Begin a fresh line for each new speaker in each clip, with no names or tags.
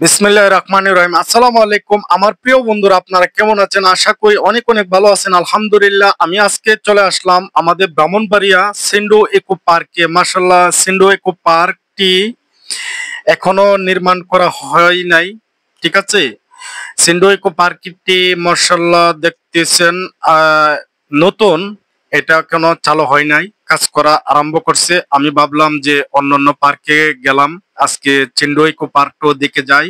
বিসমিল্লাহির রহমানির রহিম। আসসালামু আলাইকুম আমার প্রিয় বন্ধুরা, আপনারা কেমন আছেন? আশা করি অনেক অনেক ভালো আছেন। আলহামদুলিল্লাহ, আমি আজকে চলে আসলাম আমাদের ব্রাহ্মণবাড়িয়া সিন্ডো ইকো পার্কে। মাশাআল্লাহ, সিন্ডো ইকো পার্কটি এখনো নির্মাণ করা হয় নাই, ঠিক আছে। সিন্ডো ইকো পার্কটি মাশাআল্লাহ দেখতেছেন নতুন, এটা এখনো চালু হয় নাই, কাজ করা আরম্ভ করছে। আমি ভাবলাম যে অন্যান্য পার্কে গেলাম, আজকে সিন্ডো ইকো পার্কটাও দেখে যাই,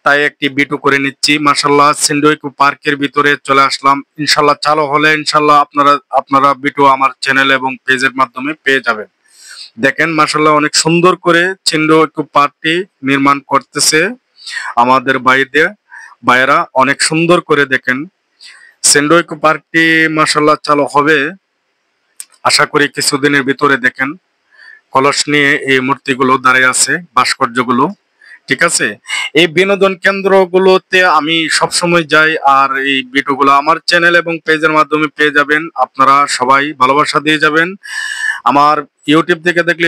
তাই একটি ভিডিও করে নিচ্ছি। মাশাআল্লাহ, সিন্ডো ইকো পার্কের ভিতরে চলে আসলাম। ইনশাআল্লাহ চালু হলে ইনশাআল্লাহ আপনারা ভিডিও আমার চ্যানেল এবং পেজের মাধ্যমে পেয়ে যাবেন। দেখেন মাশাআল্লাহ, অনেক সুন্দর করে সিন্ডো ইকো পার্কটি নির্মাণ করতেছে আমাদের ভাইয়েরা অনেক সুন্দর করে। দেখেন সিন্ডো ইকো পার্কটি মাশাআল্লাহ চালু হবে আশা করি কিছুদিনের ভিতরে। দেখেন কলস নিয়ে এই মূর্তিগুলো দাঁড়িয়ে আছে, ভাস্কর্যগুলো, ঠিক আছে। এই বিনোদন কেন্দ্রগুলোতে আমি সবসময় যাই, আর এই ভিডিওগুলো আমার চ্যানেল এবং পেজের মাধ্যমে পেয়ে যাবেন। আপনারা সবাই ভালোবাসা দিয়ে যাবেন। আমার ইউটিউব থেকে দেখলে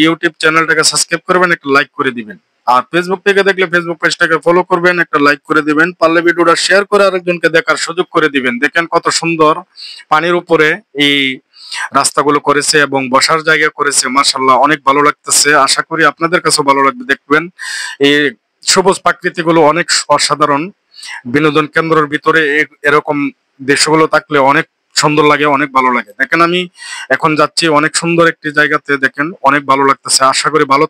ইউটিউব চ্যানেলটাকে সাবস্ক্রাইব করবেন, একটা লাইক করে দিবেন। আর ফেসবুক থেকে দেখলে ফেসবুক পেজটাকে ফলো করবেন, একটা লাইক করে দিবেন। পারলে ভিডিওটা শেয়ার করে আরেকজনকে দেখার সুযোগ করে দিবেন। দেখেন কত সুন্দর পানির উপরে এই রাস্তাগুলো করেছে এবং বসার জায়গা করেছে। মাশাআল্লাহ, অনেক ভালো লাগতেছে। আশা করি আপনাদের কাছেও ভালো লাগবে। দেখবেন এই সবুজ প্রাকৃতিক গুলো অনেক অসাধারণ। বিনোদন কেন্দ্রের ভিতরে এরকম দৃশ্যগুলো থাকলে অনেক সুন্দর লাগে, অনেক ভালো লাগে। দেখেন আমি এখন যাচ্ছি অনেক সুন্দর একটি জায়গাতে, দেখেন অনেক ভালো লাগতেছে। আশা করি ভালো